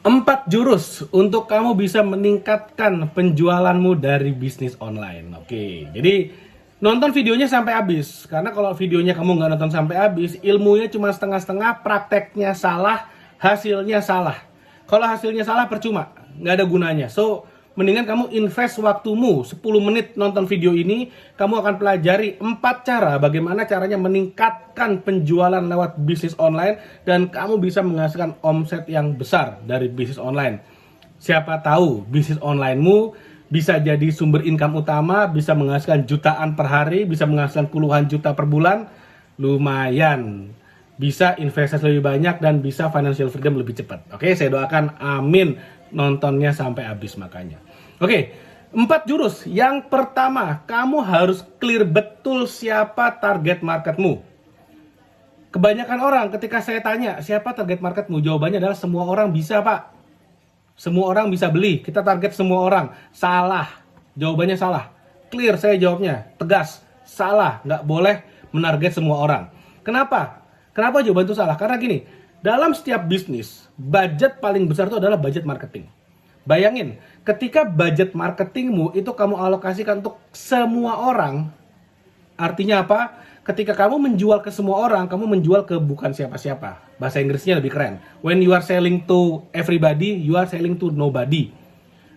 4 jurus untuk kamu bisa meningkatkan penjualanmu dari bisnis online. Oke, jadi nonton videonya sampai habis. Karena kalau videonya kamu nggak nonton sampai habis, ilmunya cuma setengah-setengah, prakteknya salah, hasilnya salah. Kalau hasilnya salah percuma, nggak ada gunanya. So, mendingan kamu invest waktumu 10 menit nonton video ini. Kamu akan pelajari 4 cara bagaimana caranya meningkatkan penjualan lewat bisnis online, dan kamu bisa menghasilkan omset yang besar dari bisnis online. Siapa tahu bisnis onlinemu bisa jadi sumber income utama, bisa menghasilkan jutaan per hari, bisa menghasilkan puluhan juta per bulan. Lumayan, bisa investasi lebih banyak dan bisa financial freedom lebih cepat. Oke, saya doakan amin nontonnya sampai habis makanya. Oke, 4 jurus. Yang pertama, kamu harus clear betul siapa target marketmu. Kebanyakan orang ketika saya tanya siapa target marketmu, jawabannya adalah semua orang bisa, Pak. Semua orang bisa beli, kita target semua orang. Salah, jawabannya salah. Clear saya jawabnya, tegas, salah, nggak boleh menarget semua orang. Kenapa? Kenapa jawaban itu salah? Karena gini, dalam setiap bisnis, budget paling besar itu adalah budget marketing. Bayangin, ketika budget marketingmu itu kamu alokasikan untuk semua orang, artinya apa? Ketika kamu menjual ke semua orang, kamu menjual ke bukan siapa-siapa. Bahasa Inggrisnya lebih keren. When you are selling to everybody, you are selling to nobody.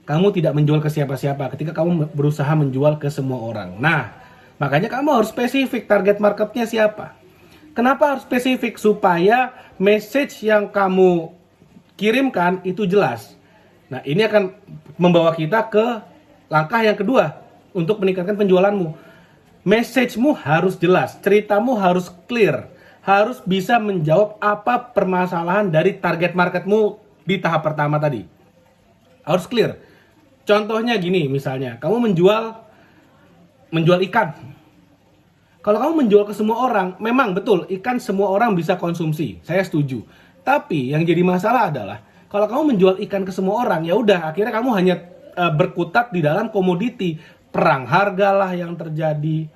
Kamu tidak menjual ke siapa-siapa ketika kamu berusaha menjual ke semua orang. Nah, makanya kamu harus spesifik target marketnya siapa. Kenapa harus spesifik? Supaya message yang kamu kirimkan itu jelas. Nah, ini akan membawa kita ke langkah yang kedua untuk meningkatkan penjualanmu. Message-mu harus jelas, ceritamu harus clear, harus bisa menjawab apa permasalahan dari target marketmu di tahap pertama tadi. Harus clear. Contohnya gini, misalnya, kamu menjual ikan. Kalau kamu menjual ke semua orang, memang betul, ikan semua orang bisa konsumsi, saya setuju. Tapi yang jadi masalah adalah, kalau kamu menjual ikan ke semua orang, ya udah akhirnya kamu hanya berkutat di dalam komoditi. Perang hargalah yang terjadi.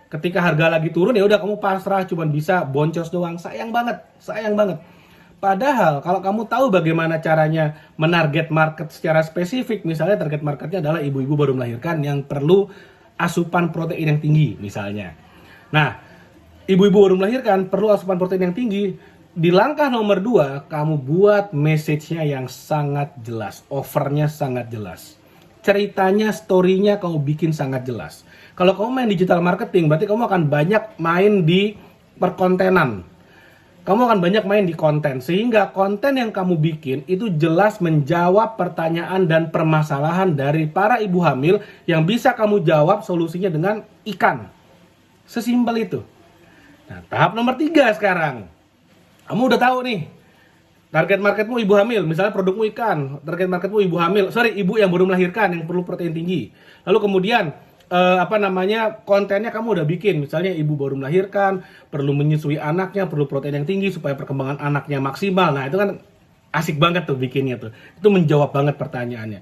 Ketika harga lagi turun, ya udah kamu pasrah, cuman bisa boncos doang. Sayang banget, sayang banget. Padahal kalau kamu tahu bagaimana caranya menarget market secara spesifik, misalnya target marketnya adalah ibu-ibu baru melahirkan yang perlu asupan protein yang tinggi misalnya. Nah, ibu-ibu baru melahirkan perlu asupan protein yang tinggi. Di langkah nomor 2, kamu buat message-nya yang sangat jelas, offernya sangat jelas. Ceritanya, story-nya kamu bikin sangat jelas. Kalau kamu main digital marketing, berarti kamu akan banyak main di perkontenan. Kamu akan banyak main di konten, sehingga konten yang kamu bikin itu jelas menjawab pertanyaan dan permasalahan dari para ibu hamil yang bisa kamu jawab solusinya dengan ikan. Sesimpel itu. Nah, tahap nomor 3 sekarang. Kamu udah tahu nih, target marketmu ibu hamil, misalnya produkmu ikan, target marketmu ibu hamil, ibu yang baru melahirkan yang perlu protein tinggi. Lalu kemudian kontennya kamu udah bikin, misalnya ibu baru melahirkan, perlu menyusui anaknya, perlu protein yang tinggi supaya perkembangan anaknya maksimal. Nah, itu kan asik banget tuh bikinnya tuh. Itu menjawab banget pertanyaannya.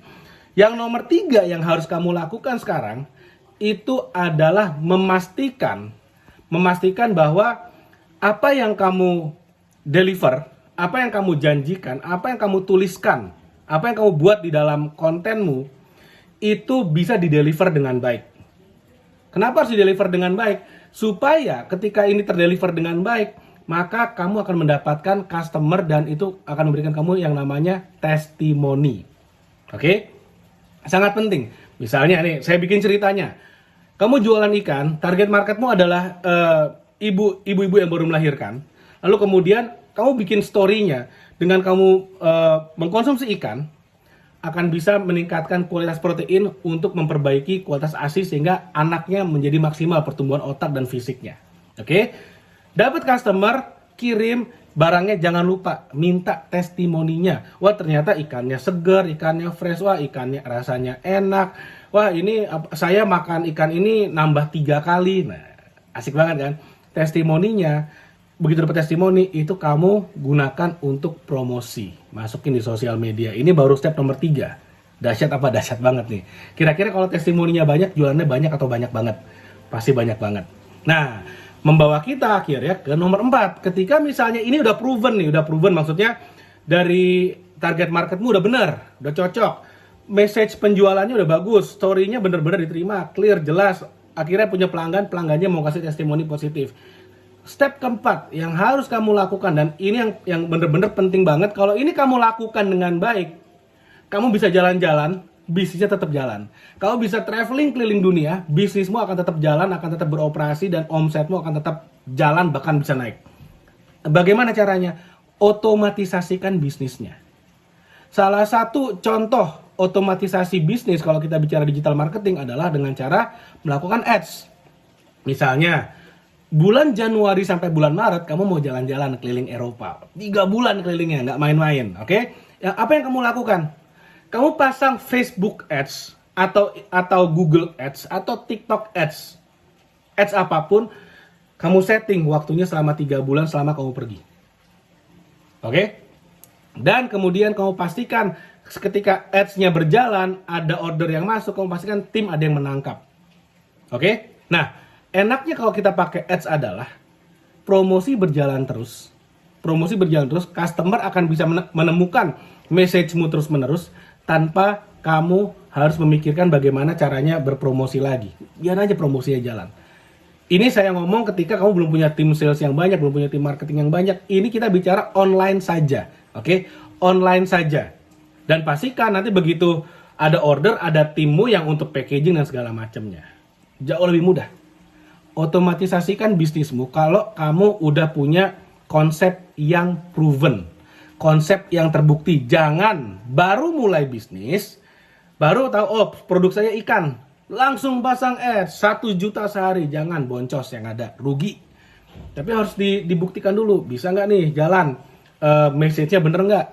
Yang nomor 3 yang harus kamu lakukan sekarang itu adalah memastikan bahwa apa yang kamu deliver, apa yang kamu janjikan, apa yang kamu tuliskan, apa yang kamu buat di dalam kontenmu itu bisa dideliver dengan baik. Kenapa harus dideliver dengan baik? Supaya ketika ini terdeliver dengan baik, maka kamu akan mendapatkan customer dan itu akan memberikan kamu yang namanya testimoni. Oke? Sangat penting. Misalnya nih, saya bikin ceritanya. Kamu jualan ikan, target marketmu adalah ibu-ibu yang baru melahirkan. Lalu kemudian kamu bikin story-nya dengan kamu mengkonsumsi ikan akan bisa meningkatkan kualitas protein untuk memperbaiki kualitas ASI sehingga anaknya menjadi maksimal pertumbuhan otak dan fisiknya. Oke? Dapat customer, kirim barangnya, jangan lupa minta testimoninya. Wah, ternyata ikannya segar, ikannya fresh, wah ikannya rasanya enak. Wah, ini saya makan ikan ini nambah 3 kali. Nah, asik banget kan? Testimoninya. Begitu dapat testimoni, itu kamu gunakan untuk promosi. Masukin di sosial media. Ini baru step nomor 3. Dahsyat apa dahsyat banget nih. Kira-kira kalau testimoninya banyak, jualannya banyak atau banyak banget? Pasti banyak banget. Nah, membawa kita akhirnya ke nomor 4. Ketika misalnya ini udah proven maksudnya dari target marketmu udah bener, udah cocok, message penjualannya udah bagus, story-nya bener-bener diterima, clear, jelas, akhirnya punya pelanggan, pelanggannya mau kasih testimoni positif. Step keempat yang harus kamu lakukan, dan ini yang bener-bener penting banget, kalau ini kamu lakukan dengan baik, kamu bisa jalan-jalan, bisnisnya tetap jalan. Kamu bisa traveling keliling dunia, bisnismu akan tetap jalan, akan tetap beroperasi, dan omsetmu akan tetap jalan, bahkan bisa naik. Bagaimana caranya? Otomatisasikan bisnisnya. Salah satu contoh otomatisasi bisnis kalau kita bicara digital marketing adalah dengan cara melakukan ads. Misalnya, bulan Januari sampai bulan Maret kamu mau jalan-jalan keliling Eropa. 3 bulan kelilingnya, nggak main-main. Oke? Apa yang kamu lakukan? Kamu pasang Facebook Ads atau Google Ads atau TikTok Ads. Ads apapun, kamu setting waktunya selama 3 bulan selama kamu pergi. Oke? Dan kemudian kamu pastikan ketika ads-nya berjalan, ada order yang masuk, kamu pastikan tim ada yang menangkap. Oke? Nah, enaknya kalau kita pakai ads adalah promosi berjalan terus. Promosi berjalan terus, customer akan bisa menemukan message-mu terus-menerus tanpa kamu harus memikirkan bagaimana caranya berpromosi lagi. Biar aja promosinya jalan. Ini saya ngomong ketika kamu belum punya tim sales yang banyak, belum punya tim marketing yang banyak. Ini kita bicara online saja. Oke? Online saja. Dan pastikan nanti begitu ada order, ada timmu yang untuk packaging dan segala macamnya. Jauh lebih mudah. Otomatisasikan bisnismu kalau kamu udah punya konsep yang proven. Konsep yang terbukti. Jangan baru mulai bisnis, baru tahu, oh produk saya ikan, langsung pasang ads 1 juta sehari. Jangan, boncos yang ada, rugi. Tapi harus dibuktikan dulu, bisa nggak nih jalan, message-nya bener nggak,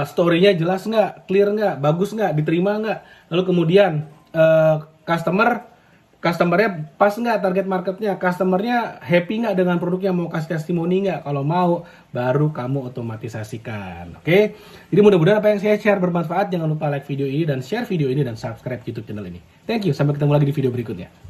story-nya jelas nggak, clear nggak, bagus nggak, diterima nggak. Lalu kemudian customernya pas nggak target marketnya, customernya happy nggak dengan produknya, mau kasih testimoni nggak. Kalau mau, baru kamu otomatisasikan. Oke? Jadi mudah-mudahan apa yang saya share bermanfaat. Jangan lupa like video ini dan share video ini dan subscribe YouTube channel ini. Thank you, sampai ketemu lagi di video berikutnya.